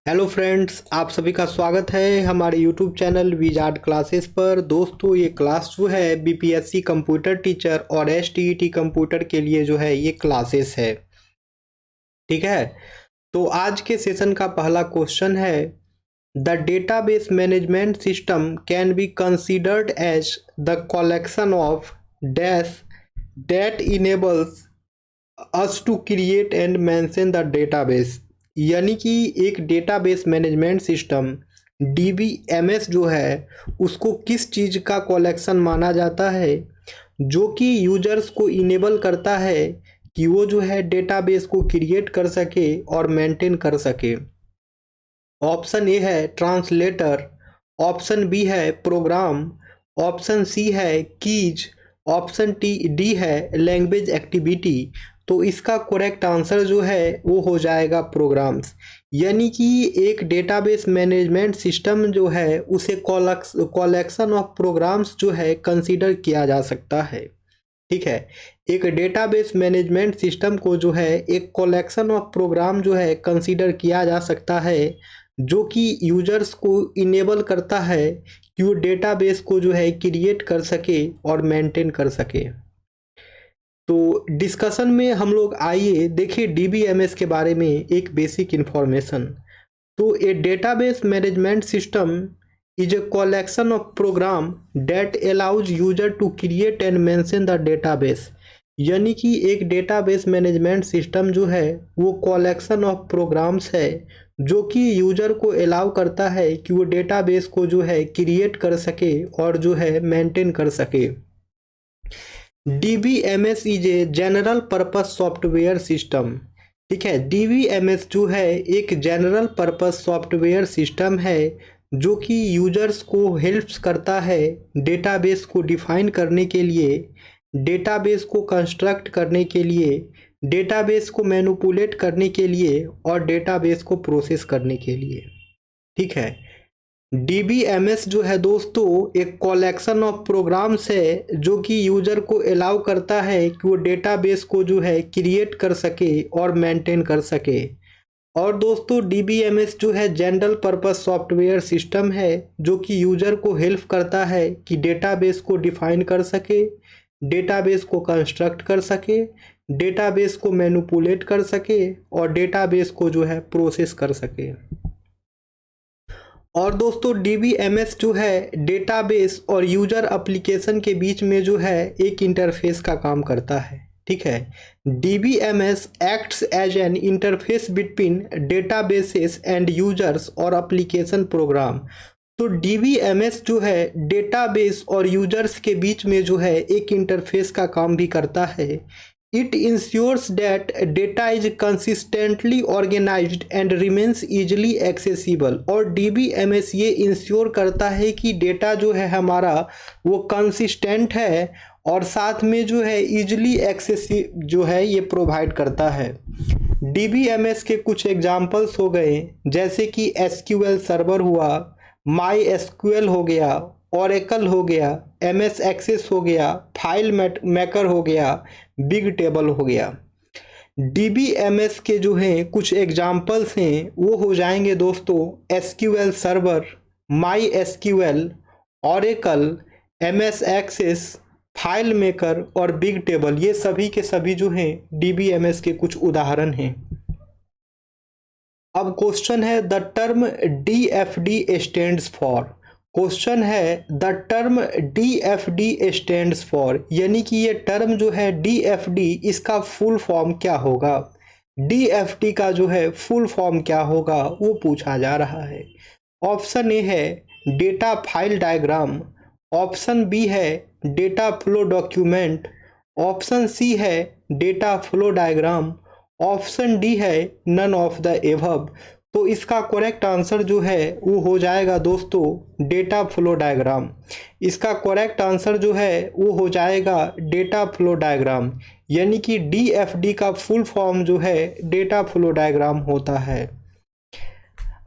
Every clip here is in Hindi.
हेलो फ्रेंड्स, आप सभी का स्वागत है हमारे यूट्यूब चैनल विजार्ड क्लासेस पर। दोस्तों, ये क्लास जो है बीपीएससी कंप्यूटर टीचर और एसटीईटी कंप्यूटर के लिए जो है ये क्लासेस है। ठीक है, तो आज के सेशन का पहला क्वेश्चन है, the database management system can be considered as the collection of dash that enables us to create and maintain the database। यानी कि एक डेटाबेस मैनेजमेंट सिस्टम डीबीएमएस जो है उसको किस चीज़ का कलेक्शन माना जाता है जो कि यूजर्स को इनेबल करता है कि वो जो है डेटाबेस को क्रिएट कर सके और मेंटेन कर सके। ऑप्शन ए है ट्रांसलेटर, ऑप्शन बी है प्रोग्राम, ऑप्शन सी है कीज, ऑप्शन डी है लैंग्वेज एक्टिविटी। तो इसका करेक्ट आंसर जो है वो हो जाएगा प्रोग्राम्स। यानी कि एक डेटाबेस मैनेजमेंट सिस्टम जो है उसे कलेक्शन ऑफ प्रोग्राम्स जो है कंसीडर किया जा सकता है। ठीक है, एक डेटाबेस मैनेजमेंट सिस्टम को जो है एक कलेक्शन ऑफ प्रोग्राम जो है कंसीडर किया जा सकता है जो कि यूजर्स को इनेबल करता है कि वो डेटाबेस को जो है क्रिएट कर सके और मेंटेन कर सके। तो डिस्कशन में हम लोग आइए देखिए डीबीएमएस के बारे में एक बेसिक इन्फॉर्मेशन। तो a database management system is a collection of program that allows user to create and maintain the database। यानी कि एक डेटाबेस मैनेजमेंट सिस्टम जो है वो कलेक्शन ऑफ प्रोग्राम्स है जो कि यूजर को अलाउ करता है कि वो डेटाबेस को जो है क्रिएट कर सके और जो है मेंटेन कर सके। DBMS is a general purpose software system. ठीक है, डीबीएमएस जो है एक जनरल पर्पस सॉफ्टवेयर सिस्टम है जो कि यूजर्स को हेल्प्स करता है डेटाबेस को डिफाइन करने के लिए, डेटाबेस को कंस्ट्रक्ट करने के लिए, डेटाबेस को मैनिपुलेट करने के लिए और डेटाबेस को प्रोसेस करने के लिए। ठीक है, डीबीएमएस जो है दोस्तों एक कलेक्शन ऑफ प्रोग्राम्स है जो कि यूजर को अलाउ करता है कि वो डेटाबेस को जो है क्रिएट कर सके और मेंटेन कर सके। और दोस्तों डीबीएमएस जो है जनरल पर्पस सॉफ्टवेयर सिस्टम है जो कि यूजर को हेल्प करता है कि डेटाबेस को डिफाइन कर सके, डेटाबेस को कंस्ट्रक्ट कर सके, डेटाबेस को मैनिपुलेट कर सके और डेटाबेस को जो है प्रोसेस कर सके। और दोस्तों डीबीएमएस जो है डेटाबेस और यूजर एप्लीकेशन के बीच में जो है एक इंटरफेस का काम करता है। ठीक है, DBMS acts as an interface between databases and users और एप्लीकेशन प्रोग्राम। तो डीबीएमएस जो है डेटाबेस और यूजर्स के बीच में जो है एक इंटरफेस का काम भी करता है। It ensures that data is consistently organized and remains easily accessible। और DBMS ये इंश्योर करता है कि डेटा जो है हमारा वो कंसिस्टेंट है और साथ में जो है इजीली एक्सेसिबल जो है ये प्रोवाइड करता है। DBMS के कुछ एग्जांपल्स हो गए जैसे कि SQL सर्वर हुआ, MySQL हो गया, ओरेकल हो गया, MS एक्सेस हो गया, फाइल मेकर हो गया, बिग टेबल हो गया। डीबीएमएस के जो हैं कुछ एग्जाम्पल्स हैं वो हो जाएंगे दोस्तों SQL server, MySQL, Oracle, MS Access, file maker और बिग टेबल। ये सभी के सभी जो हैं डीबीएमएस के कुछ उदाहरण हैं। अब क्वेश्चन है the term DFD stands for. Question है the term DFD stands for, यानी कि ये टर्म जो है DFD इसका फुल फॉर्म क्या होगा। DFD का जो है फुल फॉर्म क्या होगा वो पूछा जा रहा है। ऑप्शन ए है data file diagram, option B है data flow document, option C है data flow diagram, option D है नन ऑफ द एबव। तो इसका करेक्ट आंसर जो है वो हो जाएगा दोस्तों डेटा फ्लो डायग्राम। इसका करेक्ट आंसर जो है वो हो जाएगा डेटा फ्लो डायग्राम। यानी कि DFD का फुल फॉर्म जो है डेटा फ्लो डायग्राम होता है।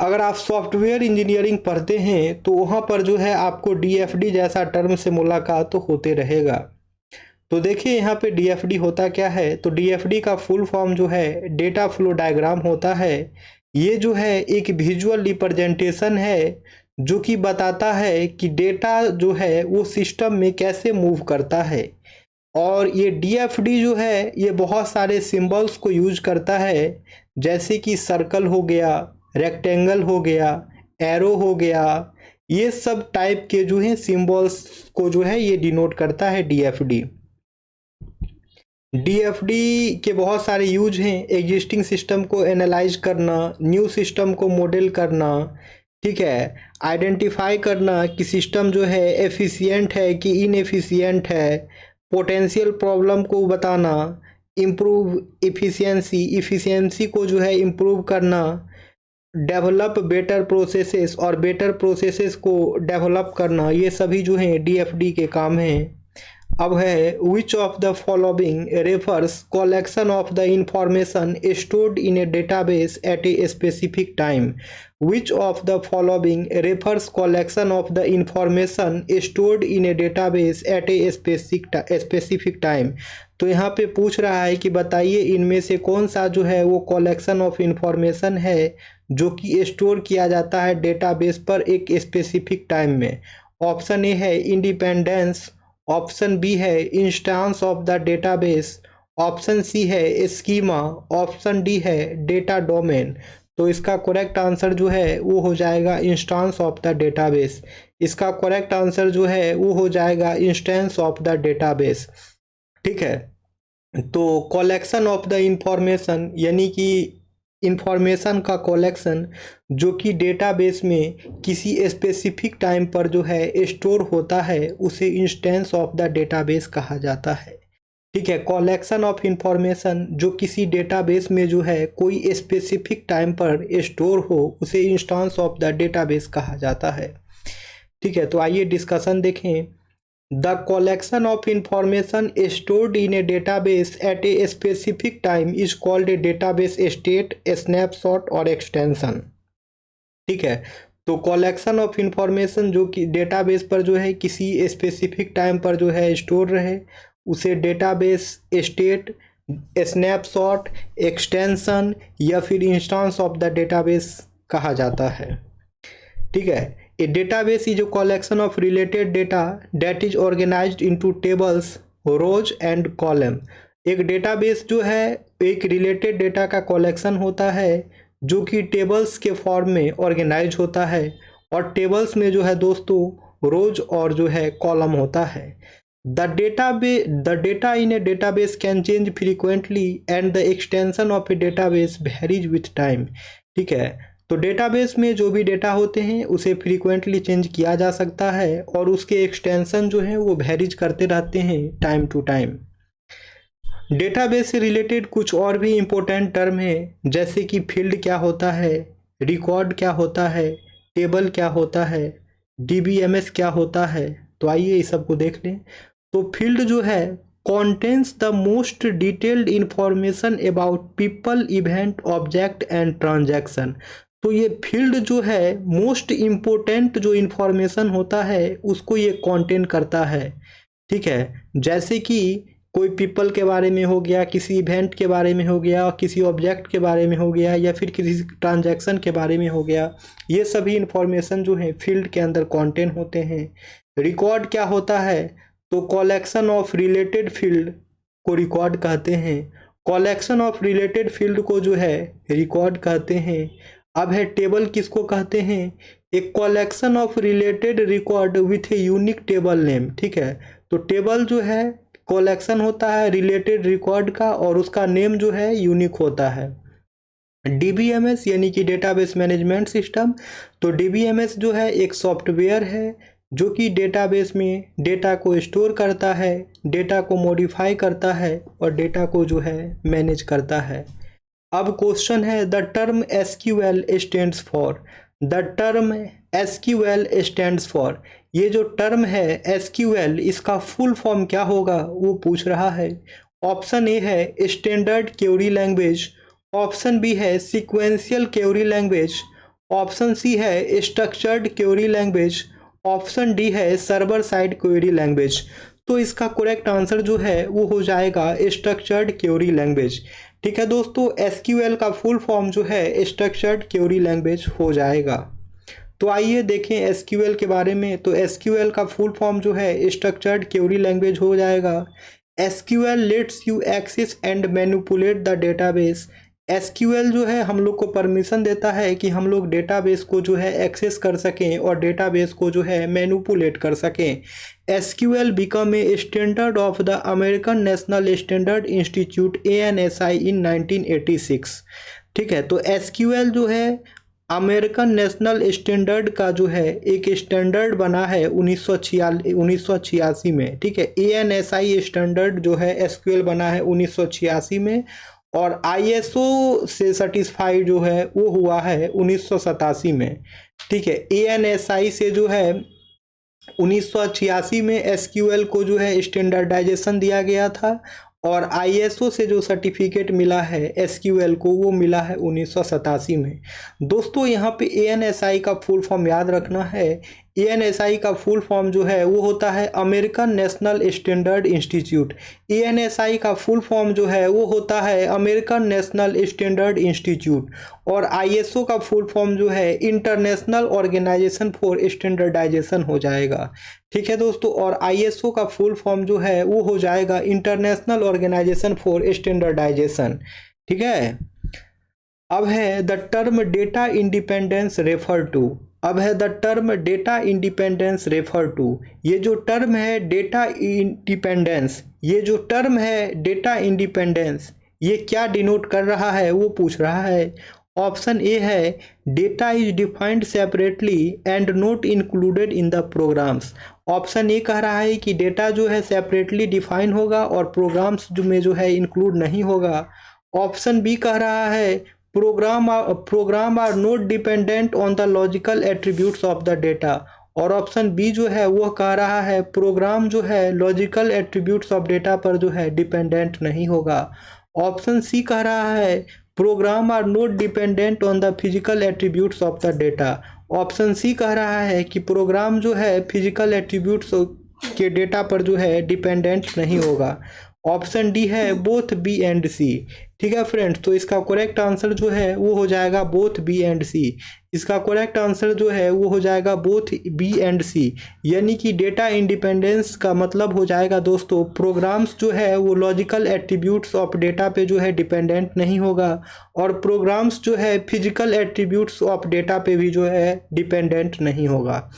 अगर आप सॉफ्टवेयर इंजीनियरिंग पढ़ते हैं तो वहाँ पर जो है आपको DFD जैसा टर्म से मुलाकात तो होते रहेगा। तो देखिए यहाँ पे DFD होता क्या है, तो DFD का फुल फॉर्म जो है डेटा फ्लो डायग्राम होता है। ये जो है एक विजुअल रिप्रेजेंटेशन है जो कि बताता है कि डेटा जो है वो सिस्टम में कैसे मूव करता है। और ये डीएफडी जो है ये बहुत सारे सिंबल्स को यूज करता है, जैसे कि सर्कल हो गया, रेक्टेंगल हो गया, एरो हो गया, ये सब टाइप के जो है सिंबल्स को जो है ये डिनोट करता है डीएफडी। डीएफडी के बहुत सारे यूज हैं, एग्जिस्टिंग सिस्टम को एनालाइज करना, न्यू सिस्टम को मॉडल करना, ठीक है, आइडेंटिफाई करना कि सिस्टम जो है एफिशिएंट है कि इनएफिशिएंट है, पोटेंशियल प्रॉब्लम को बताना, इम्प्रूव इफ़िशियंसी को जो है इम्प्रूव करना, डेवलप बेटर प्रोसेसेस और बेटर प्रोसेसेस को डेवलप करना, ये सभी जो हैं डीएफडी के काम हैं। अब है which of the following refers collection of the information stored in a database at a specific time. Which of the following refers collection of the information stored in a database at a specific time. तो यहाँ पे पूछ रहा है कि बताइए इनमें से कौन सा जो है वो कलेक्शन ऑफ इंफॉर्मेशन है जो कि स्टोर किया जाता है डेटाबेस पर एक स्पेसिफिक टाइम में। ऑप्शन ए है इंडिपेंडेंस, ऑप्शन बी है instance of the database, option C है स्कीमा, ऑप्शन डी है डेटा डोमेन। तो इसका करेक्ट आंसर जो है वो हो जाएगा इंस्टेंस ऑफ द डेटाबेस। इसका करेक्ट आंसर जो है वो हो जाएगा इंस्टेंस ऑफ द डेटाबेस, ठीक है। तो कलेक्शन ऑफ द इंफॉर्मेशन यानी कि इंफॉर्मेशन का कलेक्शन जो कि डेटाबेस में किसी स्पेसिफिक टाइम पर जो है स्टोर होता है उसे इंस्टेंस ऑफ द डेटाबेस कहा जाता है, ठीक है। कलेक्शन ऑफ इंफॉर्मेशन जो किसी डेटाबेस में जो है कोई स्पेसिफिक टाइम पर स्टोर हो उसे इंस्टेंस ऑफ द डेटाबेस कहा जाता है, ठीक है। तो आइए डिस्कशन देखें। The collection of information stored in a database at a specific time is called a database state, a snapshot और extension, ठीक है। तो कलेक्शन ऑफ इंफॉर्मेशन जो कि डेटाबेस पर जो है किसी स्पेसिफिक टाइम पर जो है स्टोर रहे उसे डेटाबेस स्टेट, स्नैपशॉट, एक्सटेंशन या फिर इंस्टेंस ऑफ द डेटाबेस कहा जाता है, ठीक है। A database is a collection of related data that is organised into tables, rows and column. एक डेटाबेस जो है एक रिलेटेड डेटा का कलेक्शन होता है जो कि टेबल्स के फॉर्म में ऑर्गेनाइज होता है, और टेबल्स में जो है दोस्तों रोज और जो है कॉलम होता है। The data in a database can change frequently and the extension of a database varies with time, ठीक है। तो डेटाबेस में जो भी डेटा होते हैं उसे फ्रीक्वेंटली चेंज किया जा सकता है और उसके एक्सटेंशन जो है वो वेरीज करते रहते हैं टाइम टू टाइम। डेटाबेस से रिलेटेड कुछ और भी इम्पोर्टेंट टर्म है, जैसे कि फील्ड क्या होता है, रिकॉर्ड क्या होता है, टेबल क्या होता है, डीबीएमएस क्या होता है। तो आइए इस सब को देख लें। तो फील्ड जो है contains the most detailed information about people, event, object and transaction। तो ये फील्ड जो है मोस्ट इम्पोर्टेंट जो इन्फॉर्मेशन होता है उसको ये कंटेन करता है, ठीक है। जैसे कि कोई पीपल के बारे में हो गया, किसी इवेंट के बारे में हो गया, किसी ऑब्जेक्ट के बारे में हो गया या फिर किसी ट्रांजैक्शन के बारे में हो गया, ये सभी इन्फॉर्मेशन जो है फील्ड के अंदर कंटेन होते हैं। रिकॉर्ड क्या होता है, तो कलेक्शन ऑफ रिलेटेड फील्ड को रिकॉर्ड कहते हैं। कलेक्शन ऑफ रिलेटेड फील्ड को जो है रिकॉर्ड कहते हैं। अब है टेबल किसको कहते हैं, एक collection of related record with a unique table name, ठीक है। तो टेबल जो है कलेक्शन होता है रिलेटेड रिकॉर्ड का और उसका नेम जो है यूनिक होता है। डीबीएमएस यानी कि डेटाबेस मैनेजमेंट सिस्टम, तो डीबीएमएस जो है एक सॉफ्टवेयर है जो कि डेटाबेस में डेटा को स्टोर करता है, डेटा को मॉडिफाई करता है और डेटा को जो है मैनेज करता है। अब क्वेश्चन है the term SQL stands for. The term SQL stands for, ये जो टर्म है एसक्यूएल इसका फुल फॉर्म क्या होगा वो पूछ रहा है। ऑप्शन ए है standard query language, option B है sequential query language, option C है structured query language, option D है सर्वर साइड क्वेरी लैंग्वेज। तो इसका करेक्ट आंसर जो है वो हो जाएगा स्ट्रक्चर्ड क्वेरी लैंग्वेज, ठीक है दोस्तों, एसक्यूएल का फुल फॉर्म जो है स्ट्रक्चर्ड क्वेरी लैंग्वेज हो जाएगा। तो आइए देखें एसक्यूएल के बारे में। तो एसक्यूएल का फुल फॉर्म जो है स्ट्रक्चर्ड क्वेरी लैंग्वेज हो जाएगा। SQL lets you access and manipulate the database. SQL जो है हम लोग को परमिशन देता है कि हम लोग डेटाबेस को जो है एक्सेस कर सकें और डेटाबेस को जो है मैनिपुलेट कर सकें। SQL become a standard of the American national standard institute ANSI इन 1986। ठीक है, तो एसक्यूएल जो है अमेरिकन नेशनल स्टैंडर्ड का जो है एक स्टैंडर्ड बना है 1986 में। ठीक है, ANSI स्टैंडर्ड जो है एसक्यूएल बना है 1986 में, और ISO से सर्टिफाइड जो है वो हुआ है 1987 में। ठीक है, ANSI से जो है 1986 में एसक्यूएल को जो है स्टैंडर्डाइजेशन दिया गया था, और ISO से जो सर्टिफिकेट मिला है एसक्यूएल को वो मिला है 1987 में। दोस्तों यहाँ पे ANSI का फुल फॉर्म याद रखना है। ANSI का फुल फॉर्म जो है वो होता है American national standard institute. ANSI का फुल फॉर्म जो है वो होता है अमेरिकन नेशनल स्टैंडर्ड इंस्टीट्यूट, और ISO का फुल फॉर्म जो है इंटरनेशनल ऑर्गेनाइजेशन फॉर स्टैंडर्डाइजेशन हो जाएगा। ठीक है दोस्तों, और ISO का फुल फॉर्म जो है वो हो जाएगा इंटरनेशनल ऑर्गेनाइजेशन फॉर स्टैंडर्डाइजेशन। ठीक है, अब है the term data independence refer to. अब है the term data independence refer to. ये जो टर्म है डेटा इंडिपेंडेंस, ये जो टर्म है डेटा इंडिपेंडेंस, ये क्या डिनोट कर रहा है वो पूछ रहा है। ऑप्शन ए है data is defined separately and not included in the programs. Option A कह रहा है कि डेटा जो है सेपरेटली डिफाइन होगा और प्रोग्राम्स में जो है इंक्लूड नहीं होगा। ऑप्शन बी कह रहा है program are not dependent on the logical attributes of the data, और ऑप्शन बी जो है वो कह रहा है प्रोग्राम जो है लॉजिकल एट्रीब्यूट्स ऑफ डेटा पर जो है डिपेंडेंट नहीं होगा। ऑप्शन सी कह रहा है program are not dependent on the physical attributes of the data. Option C कह रहा है कि प्रोग्राम जो है फिजिकल एट्रीब्यूट्स के डेटा पर जो है डिपेंडेंट नहीं होगा। ऑप्शन डी है बोथ बी एंड सी। ठीक है फ्रेंड्स, तो इसका करेक्ट आंसर जो है वो हो जाएगा बोथ बी एंड सी। इसका करेक्ट आंसर जो है वो हो जाएगा बोथ बी एंड सी, यानी कि डेटा इंडिपेंडेंस का मतलब हो जाएगा दोस्तों प्रोग्राम्स जो है वो लॉजिकल एट्रीब्यूट्स ऑफ डेटा पे जो है डिपेंडेंट नहीं होगा, और प्रोग्राम्स जो है फिजिकल एट्रीब्यूट्स ऑफ डेटा पे भी जो है डिपेंडेंट नहीं होगा।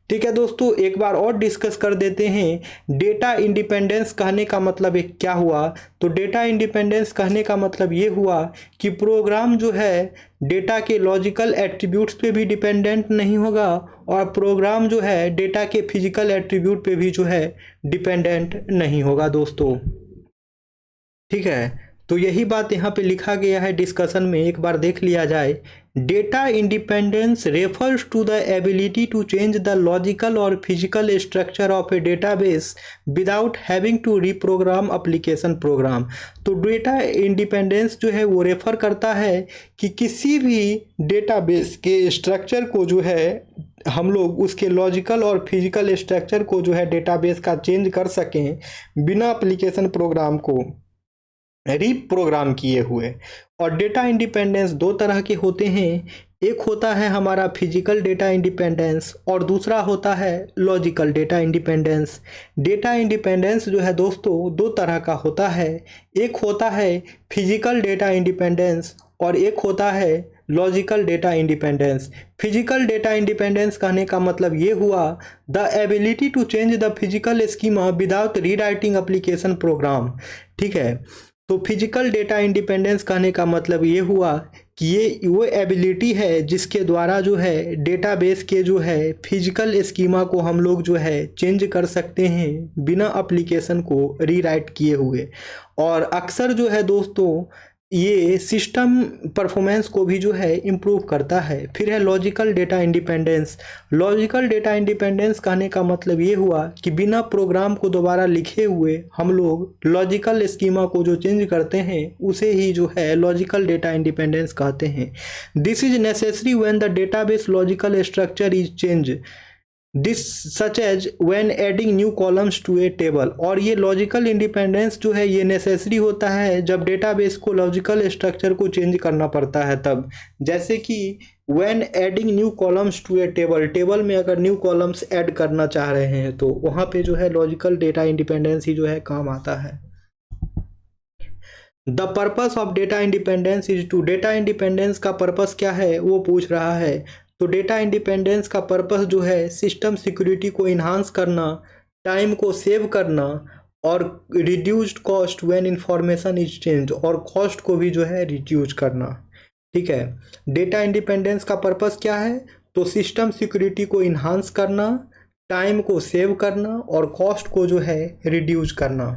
ठीक है दोस्तों, एक बार और डिस्कस कर देते हैं डेटा इंडिपेंडेंस कहने का मतलब क्या हुआ। तो डेटा इंडिपेंडेंस कहने का मतलब ये हुआ कि प्रोग्राम जो है डेटा के लॉजिकल एट्रीब्यूट्स पे भी डिपेंडेंट नहीं होगा, और प्रोग्राम जो है डेटा के फिजिकल एट्रीब्यूट पे भी जो है डिपेंडेंट नहीं होगा दोस्तों। ठीक है, तो यही बात यहाँ पे लिखा गया है डिस्कशन में, एक बार देख लिया जाए। Data independence refers to the ability to change the logical और physical structure of a database without having to reprogram application program. तो डेटा इंडिपेंडेंस जो है वो रेफर करता है कि किसी भी डेटाबेस के स्ट्रक्चर को जो है हम लोग उसके लॉजिकल और फिजिकल स्ट्रक्चर को जो है डेटाबेस का चेंज कर सकें बिना एप्लीकेशन प्रोग्राम को रीप्रोग्राम किए हुए। और डेटा इंडिपेंडेंस दो तरह के होते हैं, एक होता है हमारा फिजिकल डेटा इंडिपेंडेंस और दूसरा होता है logical data independence. Data independence जो है दोस्तों दो तरह का होता है, एक होता है फिजिकल डेटा इंडिपेंडेंस और एक होता है logical data independence. Physical data independence कहने का मतलब ये हुआ the ability to change the physical schema without rewriting application program. ठीक है, तो फिजिकल डेटा इंडिपेंडेंस कहने का मतलब ये हुआ कि ये वो एबिलिटी है जिसके द्वारा जो है डेटाबेस के जो है फिजिकल स्कीमा को हम लोग जो है चेंज कर सकते हैं बिना एप्लीकेशन को रीराइट किए हुए। और अक्सर जो है दोस्तों ये सिस्टम परफॉर्मेंस को भी जो है इम्प्रूव करता है। फिर है logical data independence. Logical data independence कहने का मतलब ये हुआ कि बिना प्रोग्राम को दोबारा लिखे हुए हम लोग लॉजिकल स्कीमा को जो चेंज करते हैं उसे ही जो है लॉजिकल डेटा इंडिपेंडेंस कहते हैं। This is necessary when the database logical structure is change. This such as when adding new columns to a table. और ये लॉजिकल इंडिपेंडेंस जो है ये नेसेसरी होता है जब डेटाबेस को लॉजिकल स्ट्रक्चर को चेंज करना पड़ता है तब। जैसे कि when adding new columns to a table, table में अगर न्यू कॉलम्स ऐड करना चाह रहे हैं तो वहाँ पे जो है लॉजिकल डेटा इंडिपेंडेंस ही जो है काम आता है। The purpose of data independence is to, data independence का पर्पस क्या है वो पूछ रहा है। तो डेटा इंडिपेंडेंस का पर्पस जो है सिस्टम सिक्योरिटी को इन्हांस करना, टाइम को सेव करना और reduced cost when information is change, और कॉस्ट को भी जो है रिड्यूस करना। ठीक है, डेटा इंडिपेंडेंस का पर्पस क्या है? तो सिस्टम सिक्योरिटी को इन्हांस करना, टाइम को सेव करना और कॉस्ट को जो है रिड्यूस करना।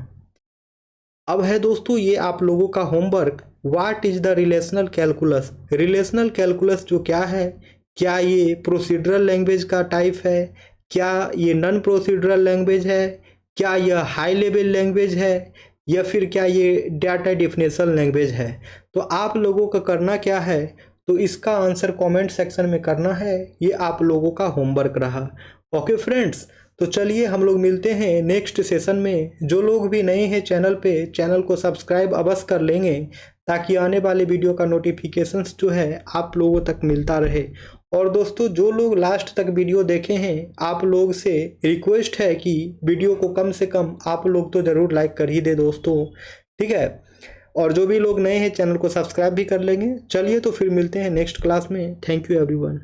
अब है दोस्तों ये आप लोगों का homework, what is the relational calculus. Relational calculus जो क्या है, क्या ये प्रोसीडरल लैंग्वेज का टाइप है, क्या ये नॉन प्रोसीडरल लैंग्वेज है, क्या यह हाई लेवल लैंग्वेज है, या फिर क्या ये डाटा डेफिनेशन लैंग्वेज है। तो आप लोगों का करना क्या है, तो इसका आंसर कमेंट सेक्शन में करना है। ये आप लोगों का होमवर्क रहा। ओके फ्रेंड्स, तो चलिए हम लोग मिलते हैं नेक्स्ट सेशन में। जो लोग भी नए हैं चैनल पे, चैनल को सब्सक्राइब अवश्य कर लेंगे ताकि आने वाले वीडियो का नोटिफिकेशंस जो है आप लोगों तक मिलता रहे। और दोस्तों जो लोग लास्ट तक वीडियो देखे हैं, आप लोग से रिक्वेस्ट है कि वीडियो को कम से कम आप लोग तो ज़रूर लाइक कर ही दे दोस्तों, ठीक है। और जो भी लोग नए हैं चैनल को सब्सक्राइब भी कर लेंगे। चलिए तो फिर मिलते हैं नेक्स्ट क्लास में। Thank you everyone.